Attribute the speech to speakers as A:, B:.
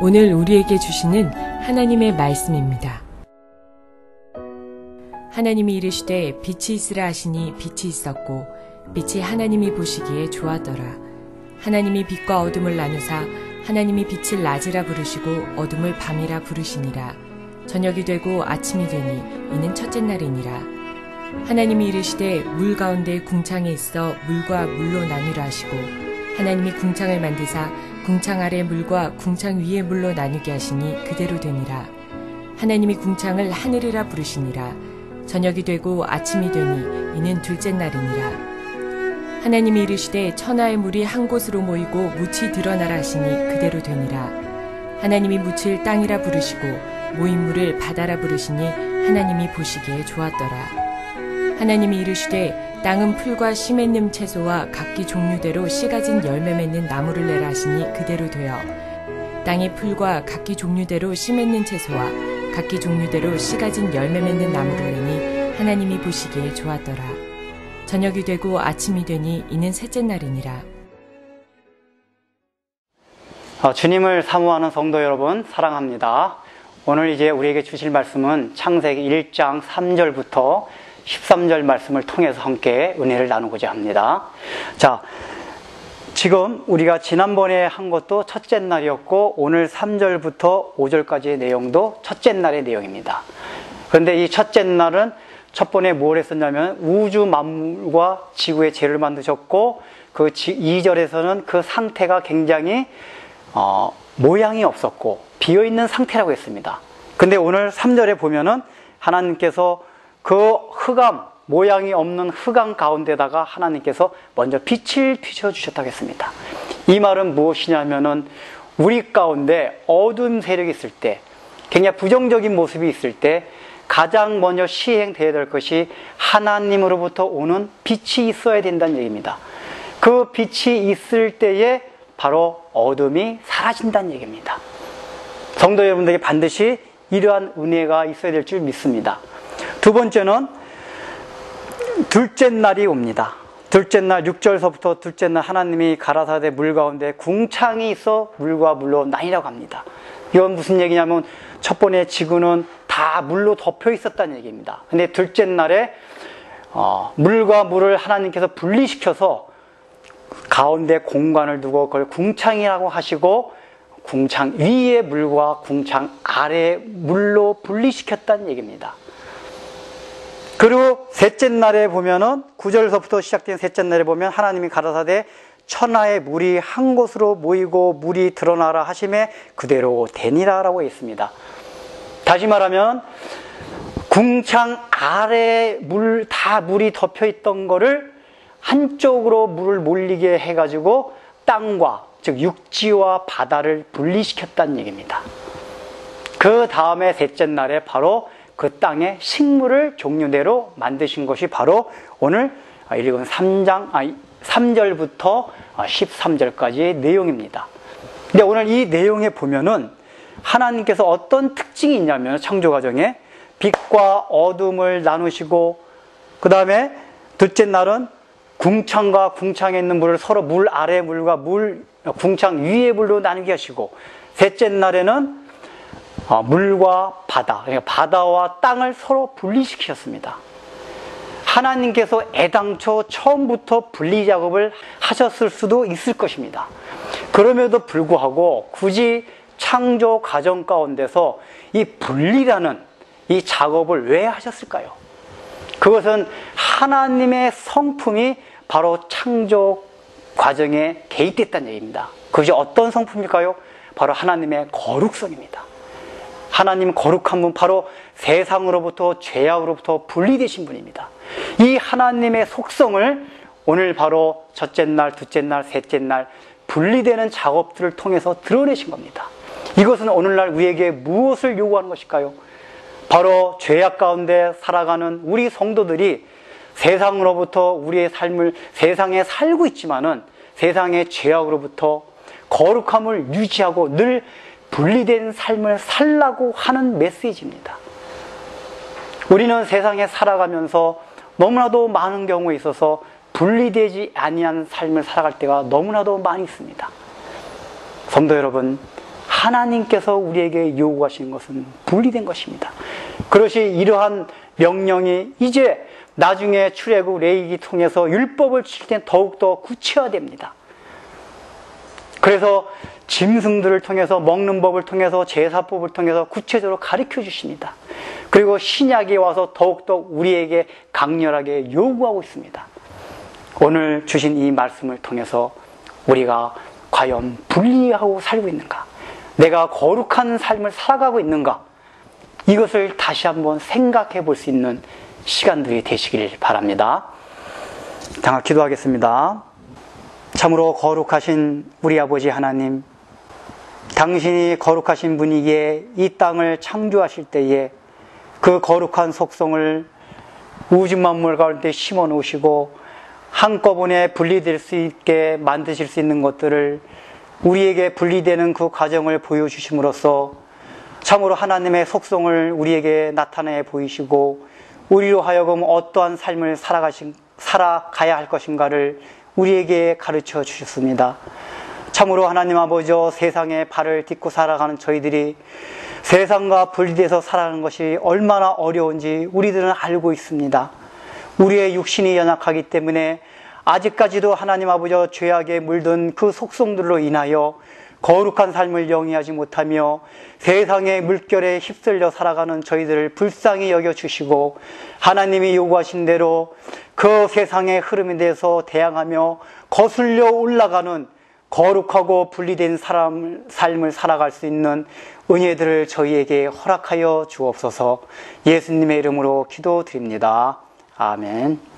A: 오늘 우리에게 주시는 하나님의 말씀입니다. 하나님이 이르시되 빛이 있으라 하시니 빛이 있었고 빛이 하나님이 보시기에 좋았더라. 하나님이 빛과 어둠을 나누사 하나님이 빛을 낮이라 부르시고 어둠을 밤이라 부르시니라. 저녁이 되고 아침이 되니 이는 첫째 날이니라. 하나님이 이르시되 물 가운데 궁창에 있어 물과 물로 나누라 하시고 하나님이 궁창을 만드사 궁창 아래 물과 궁창 위의 물로 나누게 하시니 그대로 되니라. 하나님이 궁창을 하늘이라 부르시니라. 저녁이 되고 아침이 되니 이는 둘째 날이니라. 하나님이 이르시되 천하의 물이 한 곳으로 모이고 묻이 드러나라 하시니 그대로 되니라. 하나님이 묻을 땅이라 부르시고 모인 물을 바다라 부르시니 하나님이 보시기에 좋았더라. 하나님이 이르시되 땅은 풀과 씨 맺는 채소와 각기 종류대로 씨 가진 열매 맺는 나무를 내라 하시니 그대로 되어 땅이 풀과 각기 종류대로 씨 맺는 채소와 각기 종류대로 씨 가진 열매 맺는 나무를 내니 하나님이 보시기에 좋았더라. 저녁이 되고 아침이 되니 이는 셋째 날이니라.
B: 주님을 사모하는 성도 여러분 사랑합니다. 오늘 이제 우리에게 주실 말씀은 창세기 1장 3절부터 13절 말씀을 통해서 함께 은혜를 나누고자 합니다. 자, 지금 우리가 지난번에 한 것도 첫째 날이었고 오늘 3절부터 5절까지의 내용도 첫째 날의 내용입니다. 그런데 이 첫째 날은 첫 번에 뭘 했었냐면 우주 만물과 지구의 재를 만드셨고 그 2절에서는 그 상태가 굉장히 모양이 없었고 비어있는 상태라고 했습니다. 근데 오늘 3절에 보면은 하나님께서 그 흑암, 모양이 없는 흑암 가운데다가 하나님께서 먼저 빛을 비춰주셨다고 했습니다. 이 말은 무엇이냐면은 우리 가운데 어두운 세력이 있을 때, 굉장히 부정적인 모습이 있을 때 가장 먼저 시행되어야 될 것이 하나님으로부터 오는 빛이 있어야 된다는 얘기입니다. 그 빛이 있을 때에 바로 어둠이 사라진다는 얘기입니다. 성도 여러분들에게 반드시 이러한 은혜가 있어야 될 줄 믿습니다. 두 번째는 둘째 날이 옵니다. 둘째 날 6절서부터 둘째 날 하나님이 가라사대 물 가운데 궁창이 있어 물과 물로 나뉘라고 합니다. 이건 무슨 얘기냐면 첫 번에 지구는 다 물로 덮여 있었다는 얘기입니다. 근데 둘째 날에 물과 물을 하나님께서 분리시켜서 가운데 공간을 두고 그걸 궁창이라고 하시고 궁창 위에 물과 궁창 아래 물로 분리시켰다는 얘기입니다. 그리고 셋째 날에 보면은 9절서부터 시작된 셋째 날에 보면 하나님이 가라사대 천하의 물이 한 곳으로 모이고 물이 드러나라 하심에 그대로 되니라라고 했습니다. 다시 말하면 궁창 아래 물이 덮여 있던 거를 한쪽으로 물을 몰리게 해가지고 땅과 즉 육지와 바다를 분리시켰다는 얘기입니다. 그 다음에 셋째 날에 바로 그 땅에 식물을 종류대로 만드신 것이 바로 오늘 읽은 3절부터 13절까지의 내용입니다. 근데 오늘 이 내용에 보면은 하나님께서 어떤 특징이 있냐면 창조 과정에 빛과 어둠을 나누시고 그 다음에 둘째 날은 궁창과 궁창에 있는 물을 서로 물 아래 물과 궁창 위의 물로 나누게 하시고 셋째 날에는 물과 바다, 그러니까 바다와 땅을 서로 분리시키셨습니다. 하나님께서 애당초 처음부터 분리 작업을 하셨을 수도 있을 것입니다. 그럼에도 불구하고 굳이 창조 과정 가운데서 이 분리라는 이 작업을 왜 하셨을까요? 그것은 하나님의 성품이 바로 창조 과정에 개입됐다는 얘기입니다. 그것이 어떤 성품일까요? 바로 하나님의 거룩성입니다. 하나님 거룩한 분, 바로 세상으로부터 죄악으로부터 분리되신 분입니다. 이 하나님의 속성을 오늘 바로 첫째 날, 둘째 날, 셋째 날 분리되는 작업들을 통해서 드러내신 겁니다. 이것은 오늘날 우리에게 무엇을 요구하는 것일까요? 바로 죄악 가운데 살아가는 우리 성도들이 세상으로부터 우리의 삶을 세상에 살고 있지만은 세상의 죄악으로부터 거룩함을 유지하고 늘 분리된 삶을 살라고 하는 메시지입니다. 우리는 세상에 살아가면서 너무나도 많은 경우에 있어서 분리되지 아니한 삶을 살아갈 때가 너무나도 많이 있습니다. 성도 여러분, 하나님께서 우리에게 요구하신 것은 분리된 것입니다. 그것이 이러한 명령이 이제 나중에 출애굽 레위기 통해서 율법을 지킬 때 더욱더 구체화됩니다. 그래서 짐승들을 통해서 먹는 법을 통해서 제사법을 통해서 구체적으로 가르쳐 주십니다. 그리고 신약이 와서 더욱더 우리에게 강렬하게 요구하고 있습니다. 오늘 주신 이 말씀을 통해서 우리가 과연 분리하고 살고 있는가? 내가 거룩한 삶을 살아가고 있는가? 이것을 다시 한번 생각해 볼 수 있는 시간들이 되시길 바랍니다. 장하 기도하겠습니다. 참으로 거룩하신 우리 아버지 하나님, 당신이 거룩하신 분이기에 이 땅을 창조하실 때에 그 거룩한 속성을 우주 만물 가운데 심어 놓으시고 한꺼번에 분리될 수 있게 만드실 수 있는 것들을 우리에게 분리되는 그 과정을 보여주심으로써 참으로 하나님의 속성을 우리에게 나타내 보이시고 우리로 하여금 어떠한 삶을 살아가야 할 것인가를 우리에게 가르쳐 주셨습니다. 참으로 하나님 아버지, 세상에 발을 딛고 살아가는 저희들이 세상과 분리돼서 살아가는 것이 얼마나 어려운지 우리들은 알고 있습니다. 우리의 육신이 연약하기 때문에 아직까지도 하나님 아버지 죄악에 물든 그 속성들로 인하여 거룩한 삶을 영위하지 못하며 세상의 물결에 휩쓸려 살아가는 저희들을 불쌍히 여겨주시고 하나님이 요구하신 대로 그 세상의 흐름에 대해서 대항하며 거슬려 올라가는 거룩하고 분리된 삶을 살아갈 수 있는 은혜들을 저희에게 허락하여 주옵소서. 예수님의 이름으로 기도드립니다. 아멘.